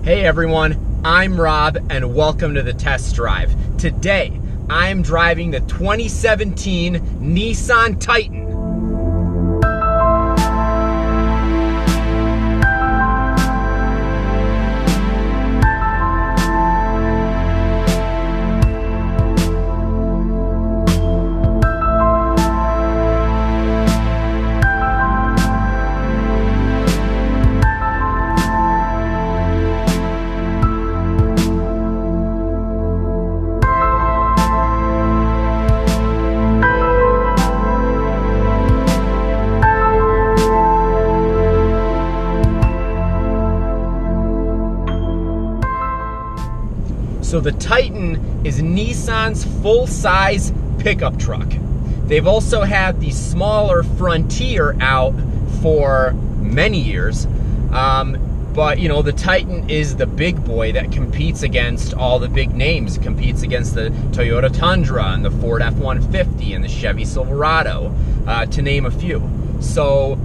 Hey everyone, I'm Rob and welcome to the test drive. Today, I'm driving the 2017 Nissan Titan. So the Titan is Nissan's full-size pickup truck. They've also had the smaller Frontier out for many years. But you know, the Titan is the big boy that competes against all the big names. It competes against the Toyota Tundra and the Ford F-150 and the Chevy Silverado, to name a few. So,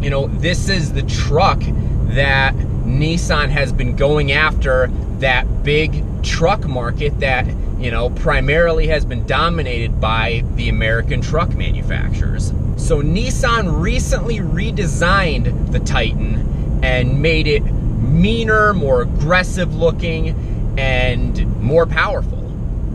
you know, this is the truck that Nissan has been going after, that big truck market that, you know, primarily has been dominated by the American truck manufacturers. So Nissan recently redesigned the Titan and made it meaner, more aggressive looking, and more powerful.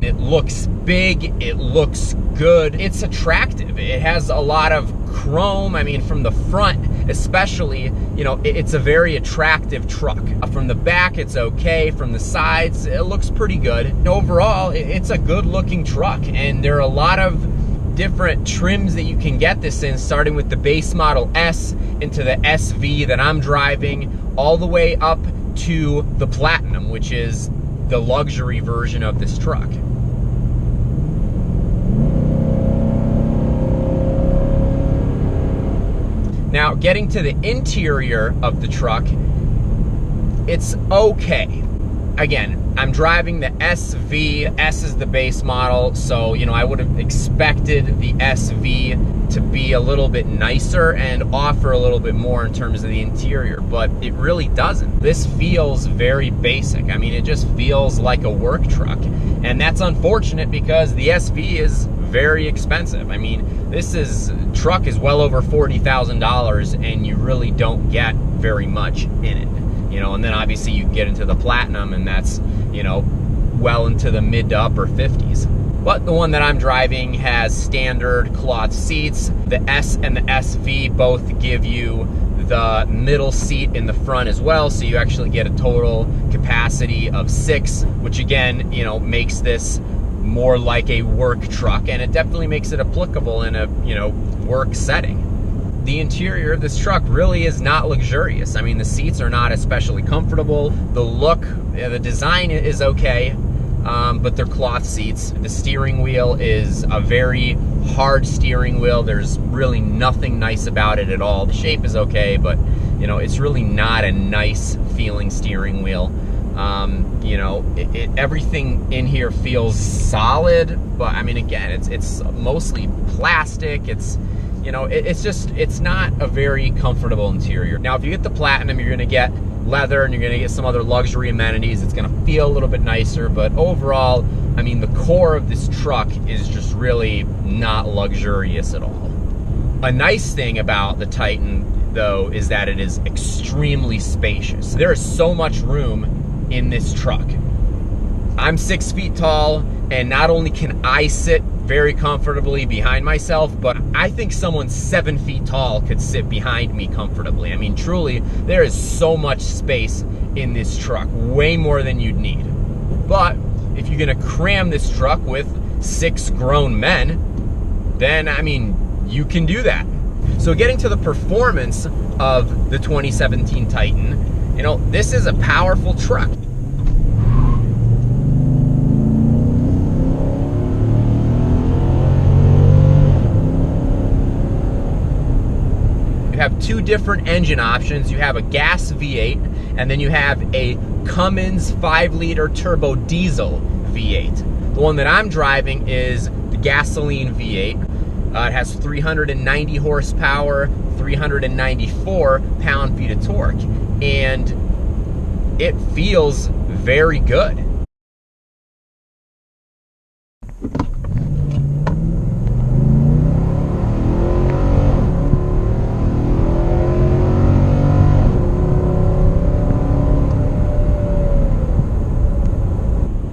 It looks big, it looks good, it's attractive. It has a lot of chrome. I mean, from the front especially, you know, it's a very attractive truck. From the back, it's okay. From the sides, it looks pretty good. Overall, it's a good looking truck, and there are a lot of different trims that you can get this in, starting with the base model S into the SV that I'm driving, all the way up to the Platinum, which is the luxury version of this truck. Now, getting to the interior of the truck, it's okay. Again, I'm driving the SV. S is the base model, so, you know, I would have expected the SV to be a little bit nicer and offer a little bit more in terms of the interior, but it really doesn't. This feels very basic. I mean, it just feels like a work truck, and that's unfortunate because the SV is very expensive. I mean, truck is well over $40,000, and you really don't get very much in it. You know, and then obviously you get into the Platinum, and that's, you know, well into the mid to upper 50s. But the one that I'm driving has standard cloth seats. The S and the SV both give you the middle seat in the front as well, so you actually get a total capacity of 6, which again, you know, makes this more like a work truck, and it definitely makes it applicable in a, you know, work setting. The interior of this truck really is not luxurious. I mean, the seats are not especially comfortable. The look, the design is okay, but they're cloth seats. The steering wheel is a very hard steering wheel. There's really nothing nice about it at all. The shape is okay, but, you know, it's really not a nice feeling steering wheel. You know, everything in here feels solid, but I mean, again, it's mostly plastic. It's, you know, it's not a very comfortable interior. Now, if you get the Platinum, you're gonna get leather and you're gonna get some other luxury amenities. It's gonna feel a little bit nicer, but overall, I mean, the core of this truck is just really not luxurious at all. A nice thing about the Titan, though, is that it is extremely spacious. There is so much room in this truck. I'm 6 feet tall, and not only can I sit very comfortably behind myself, but I think someone 7 feet tall could sit behind me comfortably. I mean, truly, there is so much space in this truck, way more than you'd need. But if you're gonna cram this truck with 6 grown men, then, I mean, you can do that. So getting to the performance of the 2017 Titan, you know, this is a powerful truck. You have 2 different engine options. You have a gas V8, and then you have a Cummins 5-liter turbo diesel V8. The one that I'm driving is the gasoline V8. It has 390 horsepower, 394 pound-feet of torque. And it feels very good.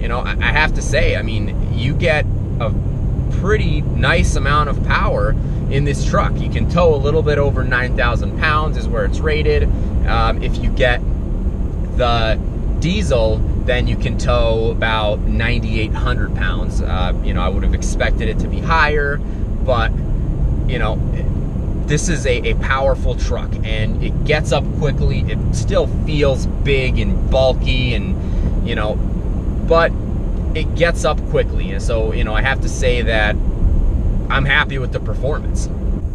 You know, I have to say, I mean, you get a pretty nice amount of power in this truck. You can tow a little bit over 9,000 pounds is where it's rated. If you get the diesel, then you can tow about 9,800 pounds. You know, I would have expected it to be higher, but you know, this is a powerful truck, and it gets up quickly. It still feels big and bulky, and you know, but it gets up quickly. And so, you know, I have to say that I'm happy with the performance.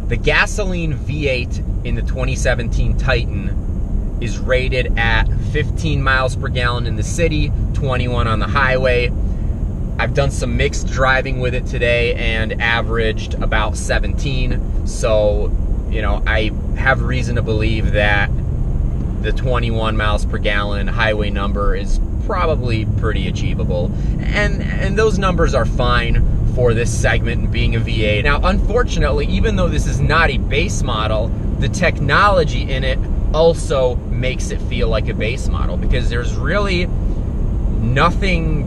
The gasoline V8 in the 2017 Titan is rated at 15 miles per gallon in the city, 21 on the highway. I've done some mixed driving with it today and averaged about 17. So, you know, I have reason to believe that the 21 miles per gallon highway number is probably pretty achievable. And those numbers are fine for this segment and being a V8. Now, unfortunately, even though this is not a base model, the technology in it also makes it feel like a base model, because there's really nothing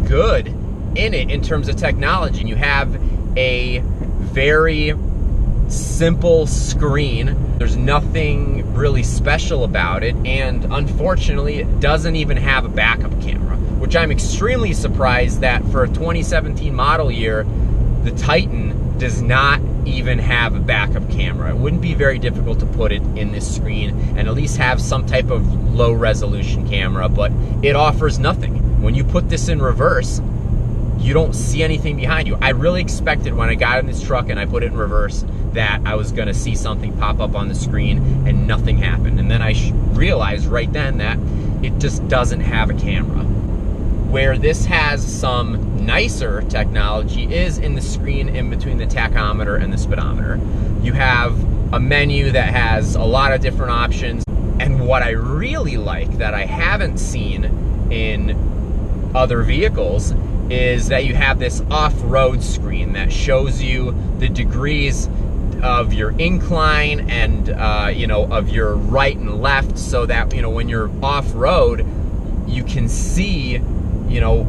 good in it in terms of technology. You have a very simple screen. There's nothing really special about it, and unfortunately it doesn't even have a backup camera, which I'm extremely surprised that for a 2017 model year, the Titan does not even have a backup camera. It wouldn't be very difficult to put it in this screen and at least have some type of low resolution camera, but it offers nothing. When you put this in reverse, you don't see anything behind you. I really expected when I got in this truck and I put it in reverse that I was gonna see something pop up on the screen, and nothing happened. And then I realized right then that it just doesn't have a camera. Where this has some nicer technology is in the screen in between the tachometer and the speedometer. You have a menu that has a lot of different options, and what I really like that I haven't seen in other vehicles is that you have this off-road screen that shows you the degrees of your incline and you know, of your right and left, so that, you know, when you're off-road, you can see, you know,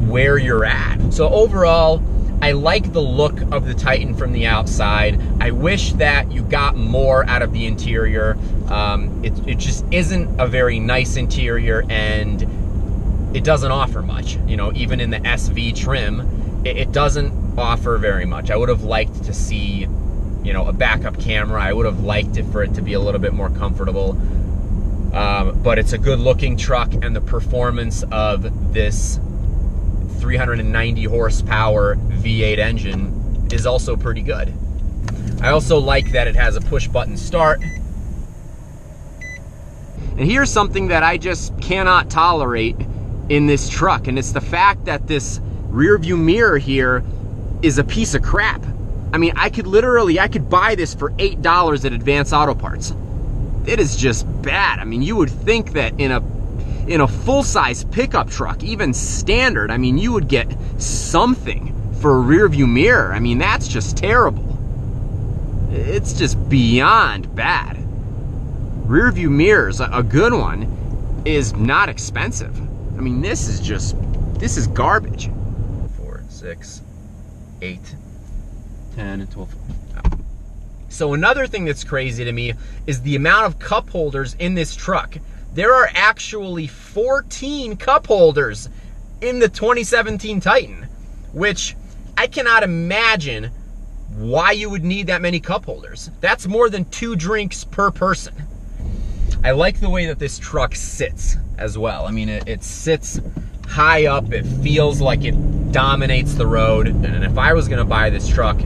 where you're at. So overall, I like the look of the Titan from the outside. I wish that you got more out of the interior. It just isn't a very nice interior, and it doesn't offer much. You know, even in the SV trim, it doesn't offer very much. I would have liked to see, you know, a backup camera. I would have liked it for it to be a little bit more comfortable. But it's a good looking truck, and the performance of this 390 horsepower V8 engine is also pretty good. I also like that it has a push button start. And here's something that I just cannot tolerate in this truck, and it's the fact that this rear view mirror here is a piece of crap. I mean, I could buy this for $8 at Advance Auto Parts. It is just bad. I mean, you would think that in a full-size pickup truck, even standard, I mean, you would get something for a rear view mirror. I mean, that's just terrible. It's just beyond bad. Rear view mirrors, a good one, is not expensive. I mean, this is garbage. 4, 6, 8, 10, and 12. So another thing that's crazy to me is the amount of cup holders in this truck. There are actually 14 cup holders in the 2017 Titan, which I cannot imagine why you would need that many cup holders. That's more than 2 drinks per person. I like the way that this truck sits as well. I mean, it sits high up. It feels like it dominates the road. And if I was gonna buy this truck,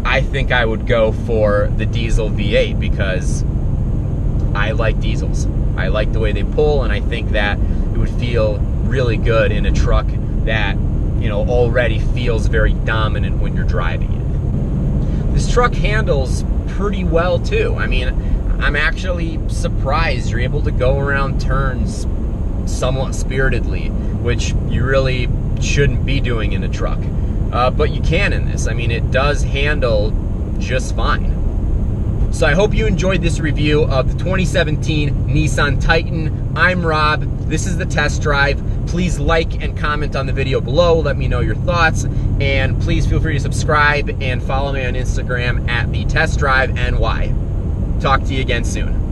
I think I would go for the diesel V8, because I like diesels. I like the way they pull, and I think that it would feel really good in a truck that, you know, already feels very dominant when you're driving it. This truck handles pretty well too. I mean, I'm actually surprised you're able to go around turns somewhat spiritedly, which you really shouldn't be doing in a truck. But you can in this. I mean, it does handle just fine. So I hope you enjoyed this review of the 2017 Nissan Titan. I'm Rob. This is the test drive. Please like and comment on the video below. Let me know your thoughts. And please feel free to subscribe and follow me on Instagram at TheTestDriveNY. Talk to you again soon.